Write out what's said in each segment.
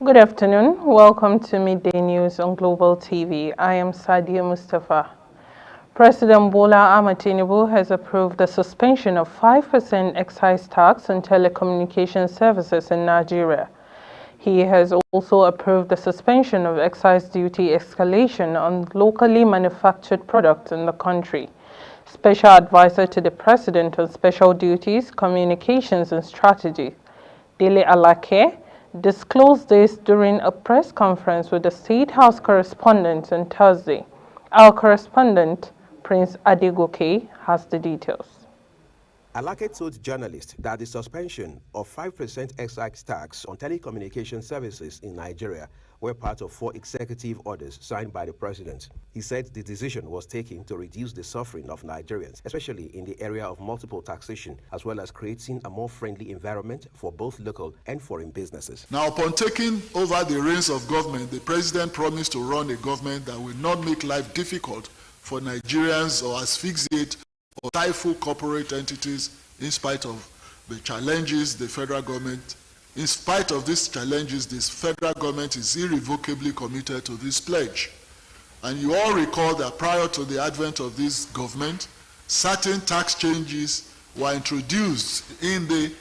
Good afternoon. Welcome to Midday News on Global TV. I am Sadia Mustafa. President Bola Ahmed Tinubu has approved the suspension of 5% excise tax on telecommunication services in Nigeria. He has also approved the suspension of excise duty escalation on locally manufactured products in the country. Special Advisor to the President on Special Duties, Communications and Strategy, Dele Alake, disclosed this during a press conference with the State House correspondents on Thursday. Our correspondent, Prince Adegoke, has the details. Alake told journalists that the suspension of 5% excise tax on telecommunication services in Nigeria were part of 4 executive orders signed by the president. He said the decision was taken to reduce the suffering of Nigerians, especially in the area of multiple taxation, as well as creating a more friendly environment for both local and foreign businesses. Now, upon taking over the reins of government, the president promised to run a government that will not make life difficult for Nigerians or asphyxiate or stifle corporate entities in spite of the challenges the federal government. In spite of these challenges, this federal government is irrevocably committed to this pledge. And you all recall that prior to the advent of this government, certain tax changes were introduced in the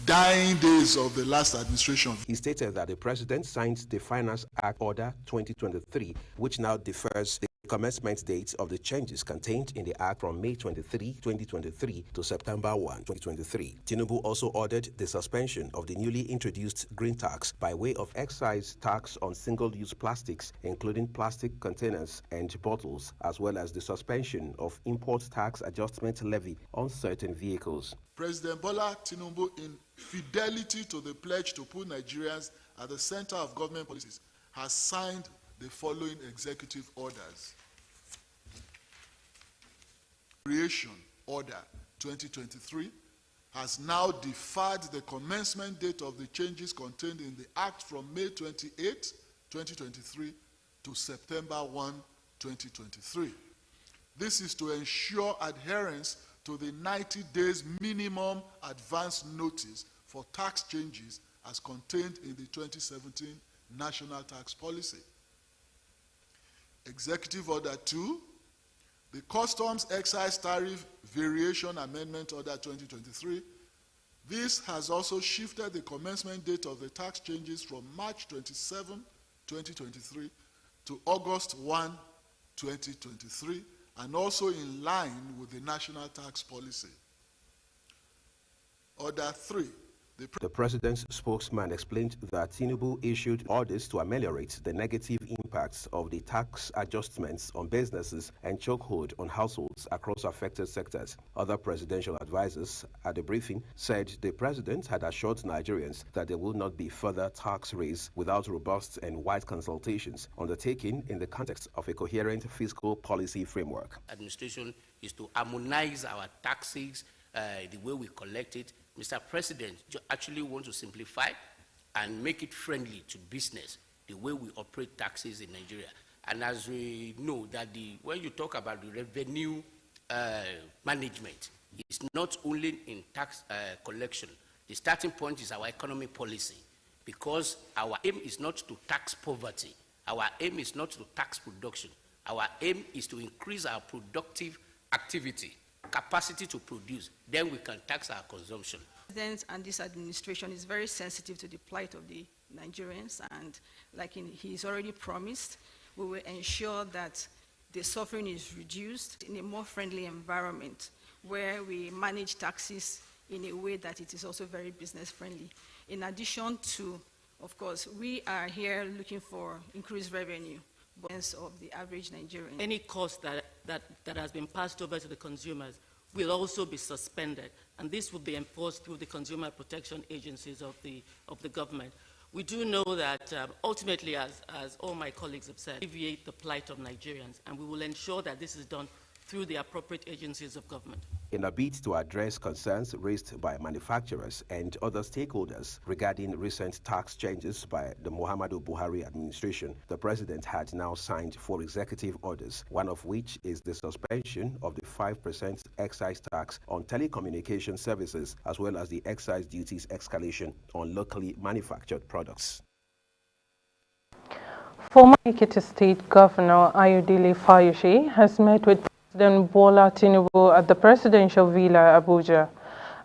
dying days of the last administration. He stated that the president signed the Finance Act Order 2023, which now defers the commencement date of the changes contained in the Act from May 23, 2023 to September 1, 2023. Tinubu also ordered the suspension of the newly introduced green tax by way of excise tax on single-use plastics, including plastic containers and bottles, as well as the suspension of import tax adjustment levy on certain vehicles. President Bola Tinubu, in fidelity to the pledge to put Nigerians at the center of government policies, has signed the following executive orders. Creation Order 2023 has now deferred the commencement date of the changes contained in the Act from May 28, 2023 to September 1, 2023. This is to ensure adherence to the 90 days minimum advance notice for tax changes as contained in the 2017 National Tax Policy. Executive Order 2, the Customs Excise Tariff Variation Amendment Order 2023. This has also shifted the commencement date of the tax changes from March 27, 2023 to August 1, 2023, and also in line with the National Tax Policy. Order 3. The president's spokesman explained that Tinubu issued orders to ameliorate the negative impacts of the tax adjustments on businesses and chokehold on households across affected sectors. Other presidential advisors at the briefing said the president had assured Nigerians that there will not be further tax raise without robust and wide consultations undertaken in the context of a coherent fiscal policy framework. Administration is to harmonize our taxes, the way we collect it. Mr. President, you actually want to simplify and make it friendly to business, the way we operate taxes in Nigeria. And as we know that when you talk about the revenue management, it's not only in tax collection. The starting point is our economic policy, because our aim is not to tax poverty. Our aim is not to tax production. Our aim is to increase our productive activity, capacity to produce, then we can tax our consumption. The President and this administration is very sensitive to the plight of the Nigerians, and like he's already promised, we will ensure that the suffering is reduced in a more friendly environment where we manage taxes in a way that it is also very business friendly. In addition to, of course, we are here looking for increased revenue of the average Nigerian. Any cost that has been passed over to the consumers will also be suspended, and this will be enforced through the consumer protection agencies of the government. We do know that ultimately, as all my colleagues have said, alleviate the plight of Nigerians, and we will ensure that this is done through the appropriate agencies of government. In a bid to address concerns raised by manufacturers and other stakeholders regarding recent tax changes by the Muhammadu Buhari administration, the president had now signed 4 executive orders, one of which is the suspension of the 5% excise tax on telecommunication services, as well as the excise duties escalation on locally manufactured products. Former Ekiti State Governor Ayodele Fayose has met with President Bola Tinubu at the Presidential Villa, Abuja.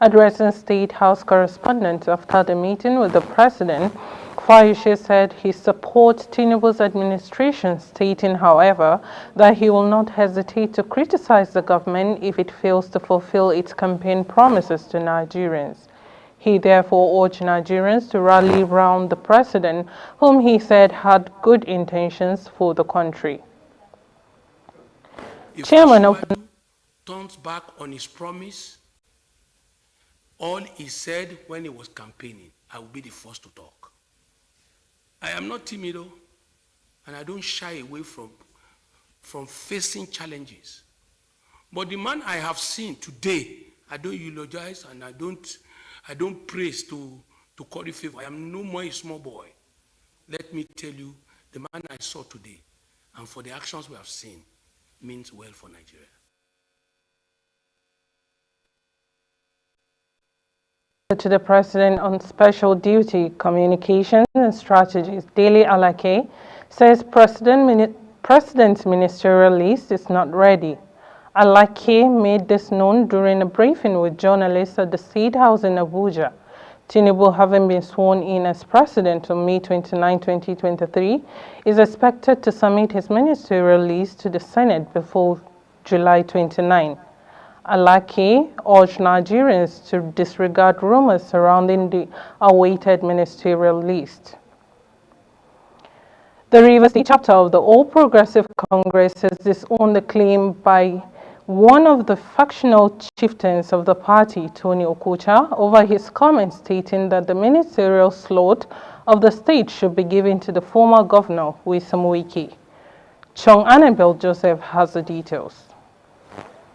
Addressing State House correspondents after the meeting with the President, Fayose said he supports Tinubu's administration, stating, however, that he will not hesitate to criticize the government if it fails to fulfill its campaign promises to Nigerians. He therefore urged Nigerians to rally round the president, whom he said had good intentions for the country. If Chairman of turns back on his promise, all he said when he was campaigning, I will be the first to talk. I am not timid, and I don't shy away from facing challenges. But the man I have seen today, I don't eulogize and I don't praise to curry favor. I am no more a small boy. Let me tell you, the man I saw today, and for the actions we have seen, means well for Nigeria. To the President on Special Duty Communications and Strategies, Dele Alake, says President's ministerial list is not ready. Alake made this known during a briefing with journalists at the State House in Abuja. Tinubu, having been sworn in as president on May 29, 2023, is expected to submit his ministerial list to the Senate before July 29. Alake urged Nigerians to disregard rumors surrounding the awaited ministerial list. The Rivers State chapter of the All Progressive Congress has disowned the claim by one of the factional chieftains of the party, Tony Okocha, over his comments stating that the ministerial slot of the state should be given to the former governor, Nyesom Wike. Chong Annabel Joseph has the details.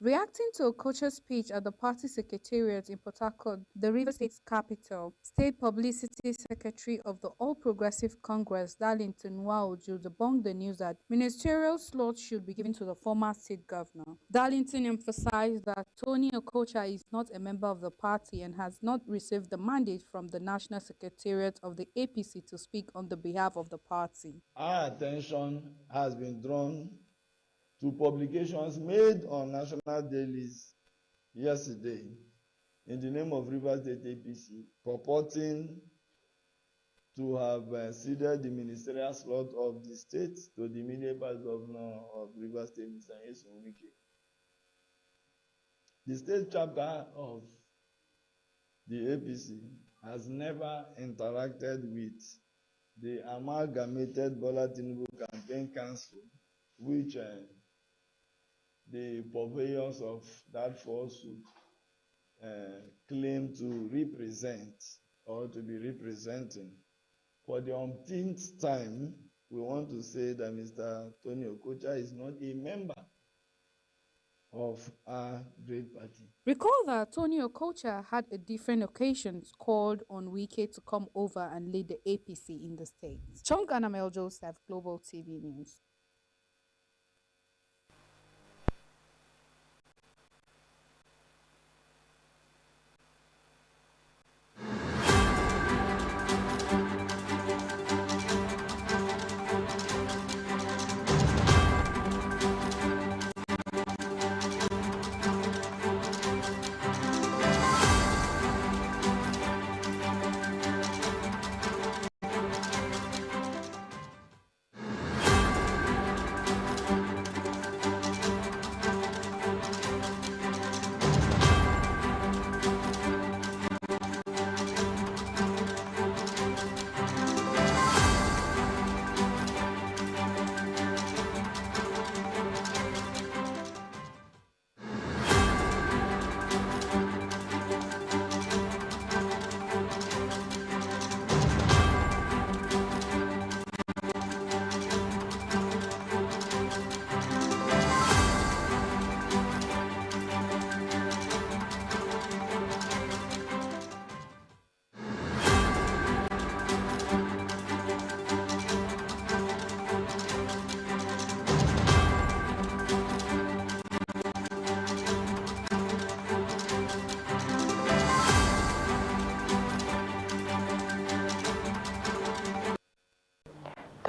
Reacting to Okocha's speech at the party secretariat in Port Harcourt, the Rivers State's capital, State Publicity Secretary of the All Progressive Congress, Darlington Nwaoju, debunked the news that ministerial slots should be given to the former state governor. Darlington emphasized that Tony Okocha is not a member of the party and has not received the mandate from the National Secretariat of the APC to speak on the behalf of the party. Our attention has been drawn to publications made on national dailies yesterday in the name of Rivers State APC, purporting to have ceded the ministerial slot of the state to the immediate past governor of Rivers State, Mr. Nyesom Wike. The state chapter of the APC has never interacted with the amalgamated Bola Tinubu Campaign Council, which the purveyors of that falsehood claim to represent or to be representing. For the umpteenth time, we want to say that Mr. Tony Okocha is not a member of our great party. Recall that Tony Okocha had a different occasions called on Wike to come over and lead the APC in the state. Chong Annabel Joseph, Global TV News.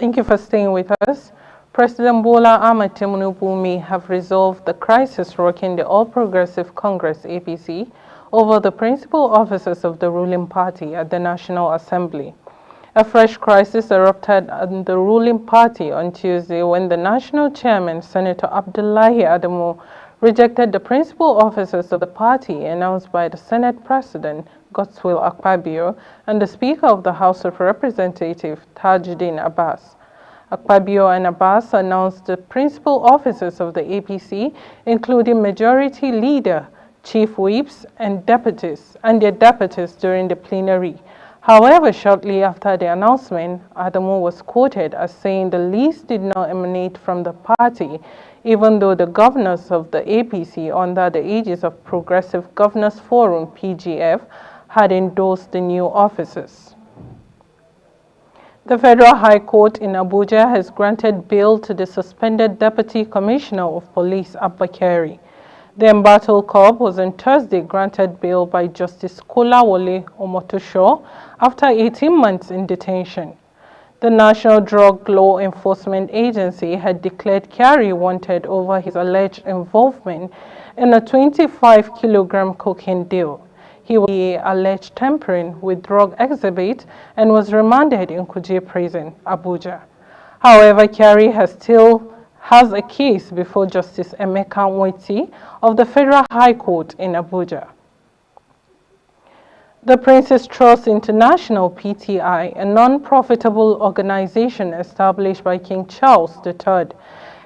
Thank you for staying with us. President Bola Ahmed Tinubu may have resolved the crisis rocking the All Progressive Congress (APC) over the principal officers of the ruling party at the National Assembly. A fresh crisis erupted in the ruling party on Tuesday when the national chairman, Senator Abdullahi Adamu, rejected the principal officers of the party announced by the Senate President, Godswill Akpabio, and the Speaker of the House of Representatives, Tajuddin Abbas. Akpabio and Abbas announced the principal officers of the APC, including Majority Leader, Chief Whips, and their deputies during the plenary. However, shortly after the announcement, Adamu was quoted as saying the list did not emanate from the party, even though the governors of the APC under the aegis of Progressive Governors Forum (PGF) had endorsed the new officers. The Federal High Court in Abuja has granted bail to the suspended Deputy Commissioner of Police, Abba Kyari. The embattled corps was on Thursday granted bail by Justice Kolawole Omotosho after 18 months in detention. The National Drug Law Enforcement Agency had declared Kyari wanted over his alleged involvement in a 25-kilogram cocaine deal. He was alleged tampering with drug exhibit and was remanded in Kuje Prison, Abuja. However, Kyari has a case before Justice Emeka Nweti of the Federal High Court in Abuja. The Prince's Trust International (PTI), a non-profitable organization established by King Charles III,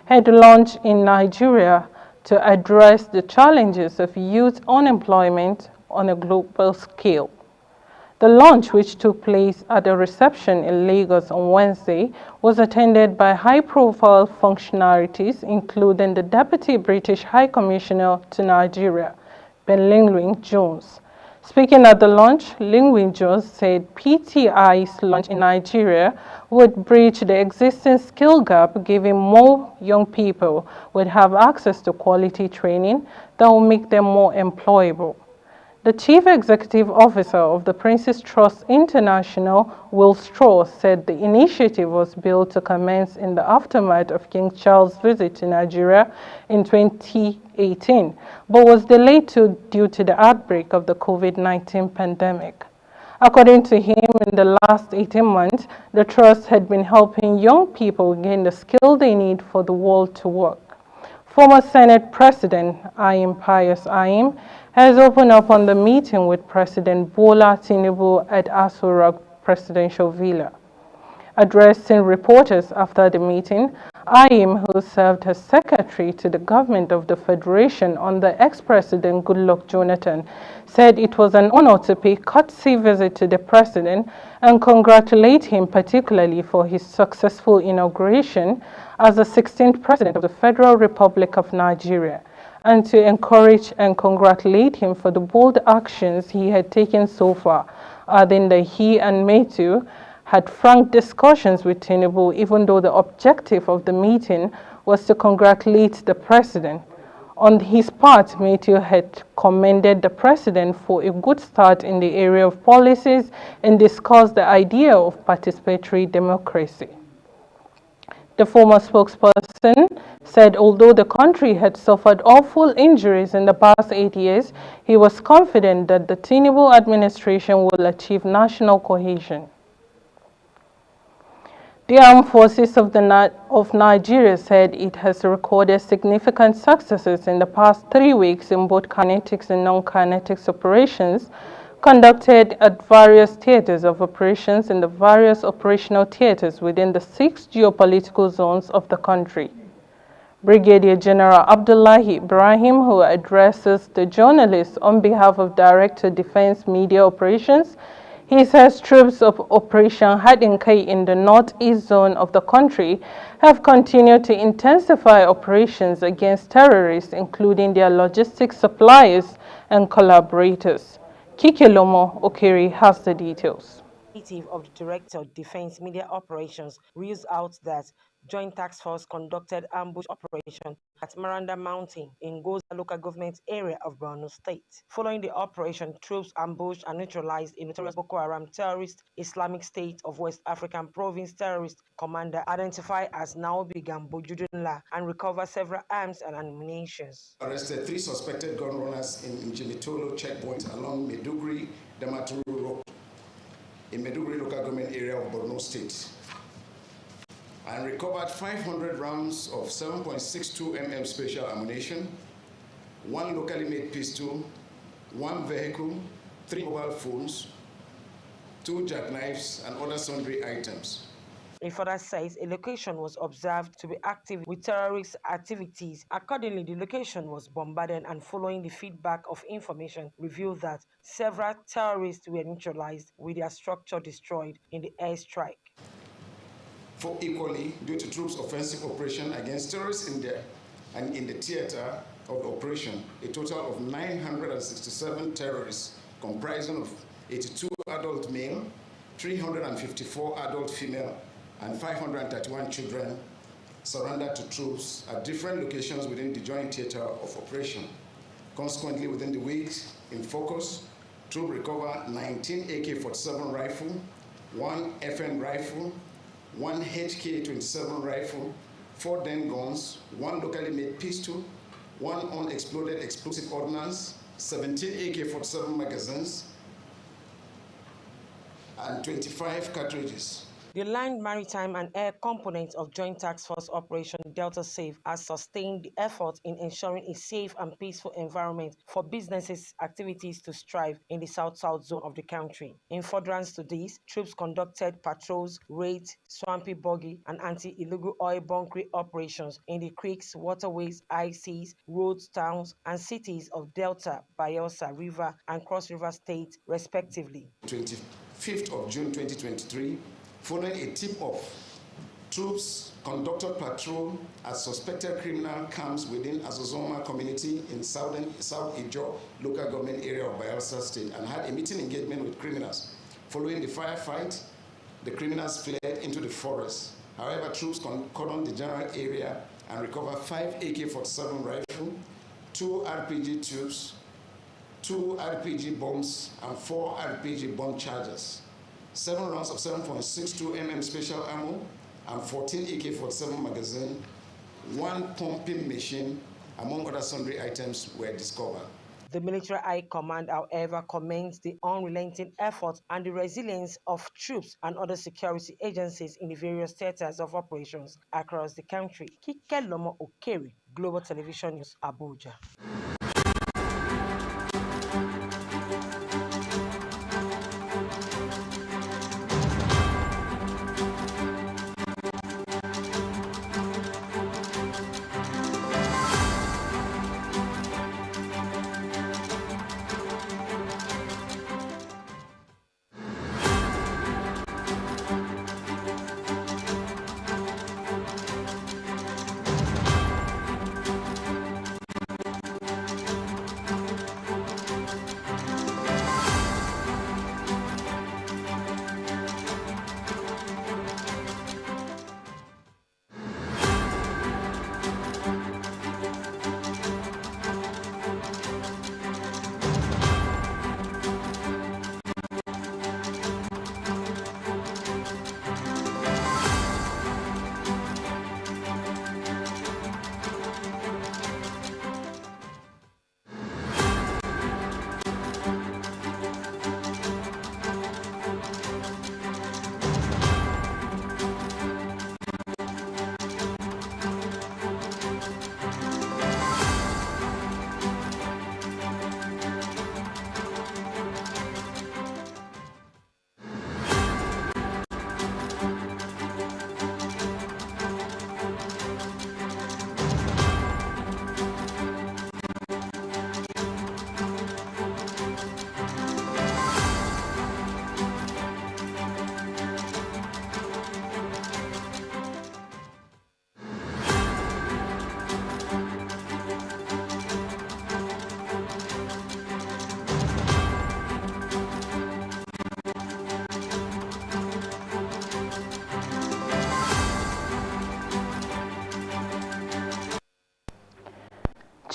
had launched in Nigeria to address the challenges of youth unemployment on a global scale. The launch, which took place at a reception in Lagos on Wednesday, was attended by high-profile functionaries, including the Deputy British High Commissioner to Nigeria, Ben Lingwing Jones. Speaking at the launch, Lingwing Jones said PTI's launch in Nigeria would bridge the existing skill gap, giving more young people would have access to quality training that will make them more employable. The Chief Executive Officer of the Prince's Trust International, Will Straw, said the initiative was built to commence in the aftermath of King Charles' visit to Nigeria in 2018, but was delayed due to the outbreak of the COVID-19 pandemic. According to him, in the last 18 months, the Trust had been helping young people gain the skill they need for the world to work. Former Senate President Ayim Pius Ayim has opened up on the meeting with President Bola Tinubu at Aso Rock Presidential Villa. Addressing reporters after the meeting, Ayim, who served as secretary to the government of the Federation under ex-President Goodluck Jonathan, said it was an honor to pay courtesy visit to the president and congratulate him particularly for his successful inauguration as the 16th president of the Federal Republic of Nigeria, and to encourage and congratulate him for the bold actions he had taken so far, adding that he and Metu had frank discussions with Tinubu, even though the objective of the meeting was to congratulate the president. On his part, Metu had commended the president for a good start in the area of policies and discussed the idea of participatory democracy. The former spokesperson said although the country had suffered awful injuries in the past 8 years, he was confident that the Tinubu administration will achieve national cohesion. The Armed Forces of Nigeria said it has recorded significant successes in the past 3 weeks in both kinetics and non-kinetics operations conducted at various theaters of operations in the various operational theaters within the 6 geopolitical zones of the country. Brigadier General Abdullahi Ibrahim, who addresses the journalists on behalf of Director Defense Media Operations, he says troops of Operation Hadinkai in the northeast zone of the country have continued to intensify operations against terrorists, including their logistics suppliers and collaborators. Kikilomo Okiri has the details. Of the Director of Defense Media Operations rules out that Joint Task Force conducted ambush operation at Miranda Mountain in Goza local government area of Borno State. Following the operation, troops ambushed and neutralized a notorious Boko Haram terrorist Islamic State of West African Province terrorist commander identified as Naobi Gambo Judunla and recovered several arms and ammunitions. Arrested 3 suspected gun runners in Jimitolo checkpoint along Meduguri Damaturu Road in Meduguri local government area of Borno State, and recovered 500 rounds of 7.62 mm special ammunition, 1 locally made pistol, 1 vehicle, 3 mobile phones, 2 jackknives, and other sundry items. It further says a location was observed to be active with terrorist activities. Accordingly, the location was bombarded, and following the feedback of information revealed that several terrorists were neutralized with their structure destroyed in the airstrike. For equally, due to troops' offensive operation against terrorists in the theater of the operation, a total of 967 terrorists comprising of 82 adult male, 354 adult female, and 531 children surrendered to troops at different locations within the joint theater of operation. Consequently, within the weeks in focus, troops recovered 19 AK-47 rifle, 1 FN rifle, 1 HK-27 rifle, 4 Den guns, 1 locally made pistol, 1 unexploded explosive ordnance, 17 AK-47 magazines, and 25 cartridges. The land, maritime, and air component of Joint Task Force Operation Delta Safe has sustained the effort in ensuring a safe and peaceful environment for businesses' activities to strive in the south-south zone of the country. In furtherance to this, troops conducted patrols, raids, swampy boggy, and anti-illegal oil bunkering operations in the creeks, waterways, ICs, roads, towns, and cities of Delta, Bayelsa, River, and Cross River State, respectively. 25th of June 2023, following a tip-off, troops conducted patrol at suspected criminal camps within Azozoma community in South Ijo local government area of Bayelsa State and had a meeting engagement with criminals. Following the firefight, the criminals fled into the forest. However, troops cordoned the general area and recovered 5 AK-47 rifles, 2 RPG tubes, 2 RPG bombs, and 4 RPG bomb charges, 7 rounds of 7.62 mm special ammo, and 14 AK-47 magazine, 1 pumping machine, among other sundry items were discovered. The Military High Command, however, commends the unrelenting effort and the resilience of troops and other security agencies in the various theaters of operations across the country. Kike Lomo Okere, Global Television News, Abuja.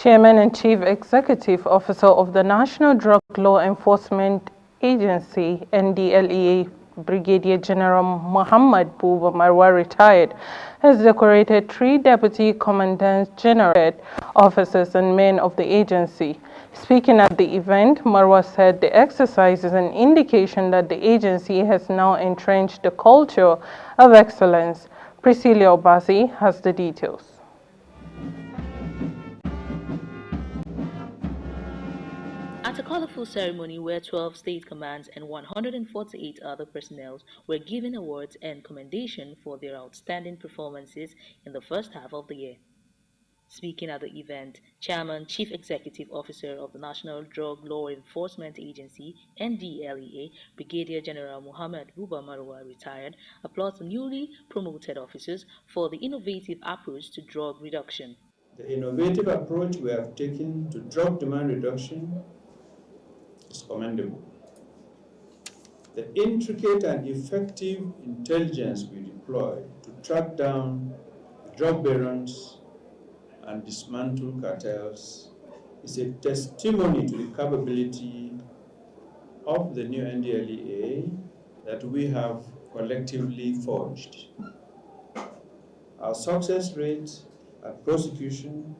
Chairman and Chief Executive Officer of the National Drug Law Enforcement Agency, NDLEA, Brigadier General Muhammad Buba Marwa, retired, has decorated 3 Deputy Commandant General officers and men of the agency. Speaking at the event, Marwa said the exercise is an indication that the agency has now entrenched the culture of excellence. Priscilla Obasi has the details. At a colorful ceremony where 12 state commands and 148 other personnel were given awards and commendation for their outstanding performances in the first half of the year. Speaking at the event, Chairman, Chief Executive Officer of the National Drug Law Enforcement Agency, NDLEA, Brigadier General Muhammad Buba Marwa, retired, applauds the newly promoted officers for the innovative approach to drug reduction. The innovative approach we have taken to drug demand reduction is commendable. The intricate and effective intelligence we deploy to track down drug barons and dismantle cartels is a testimony to the capability of the new NDLEA that we have collectively forged. Our success rate at prosecution,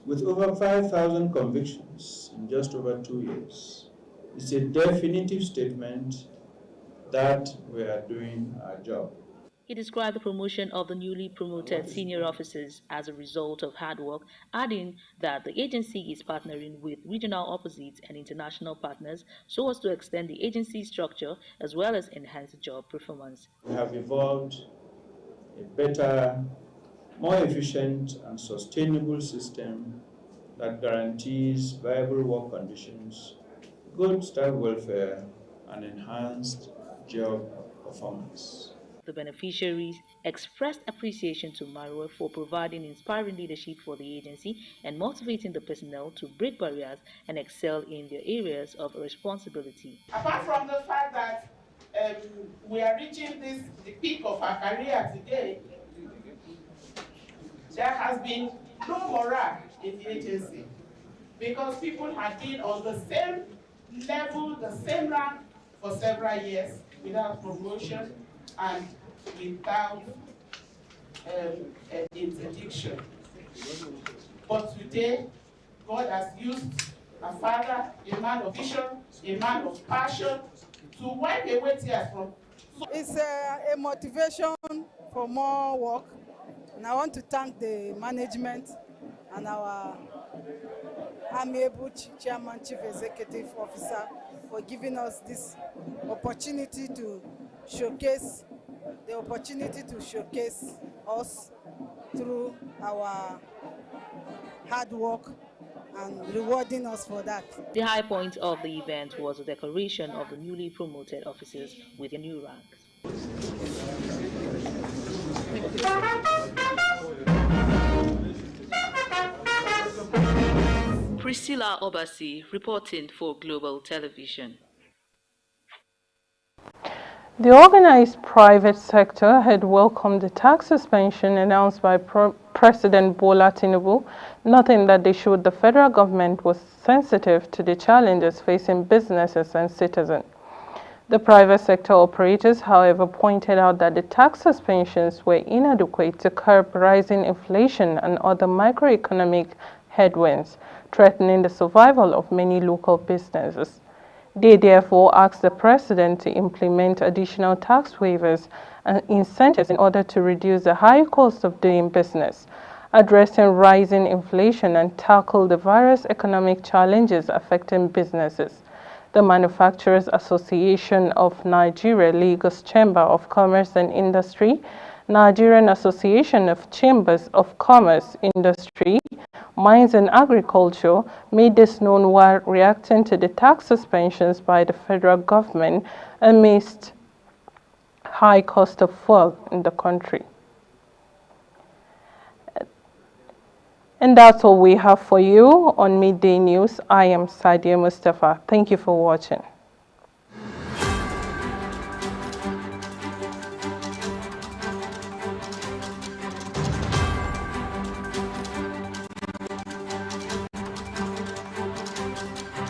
with over 5,000 convictions in just over 2 years, is a definitive statement that we are doing our job. He described the promotion of the newly promoted senior officers as a result of hard work, adding that the agency is partnering with regional opposites and international partners so as to extend the agency's structure as well as enhance job performance. We have evolved a better, more efficient and sustainable system that guarantees viable work conditions, good staff welfare, and enhanced job performance. The beneficiaries expressed appreciation to Marwa for providing inspiring leadership for the agency and motivating the personnel to break barriers and excel in their areas of responsibility. Apart from the fact that we are reaching the peak of our career today, there has been no morale in the agency because people have been on the same level, the same rank for several years without promotion and without interdiction. But today, God has used a father, a man of vision, a man of passion, to wipe away tears from. It's a motivation for more work, and I want to thank the management and our amiable Chairman, Chief Executive Officer for giving us this opportunity to showcase us through our hard work and rewarding us for that. The high point of the event was the decoration of the newly promoted officers with their new ranks. Priscilla Obasi reporting for Global Television. The organized private sector had welcomed the tax suspension announced by President Bola Tinubu, noting that they showed the federal government was sensitive to the challenges facing businesses and citizens. The private sector operators, however, pointed out that the tax suspensions were inadequate to curb rising inflation and other microeconomic headwinds, threatening the survival of many local businesses. They therefore asked the president to implement additional tax waivers and incentives in order to reduce the high cost of doing business, addressing rising inflation and tackle the various economic challenges affecting businesses. The Manufacturers Association of Nigeria, Lagos Chamber of Commerce and Industry, Nigerian Association of Chambers of Commerce, Industry, Mines and Agriculture made this known while reacting to the tax suspensions by the federal government amidst high cost of fuel in the country. And that's all we have for you on Midday News. I am Sadia Mustafa. Thank you for watching.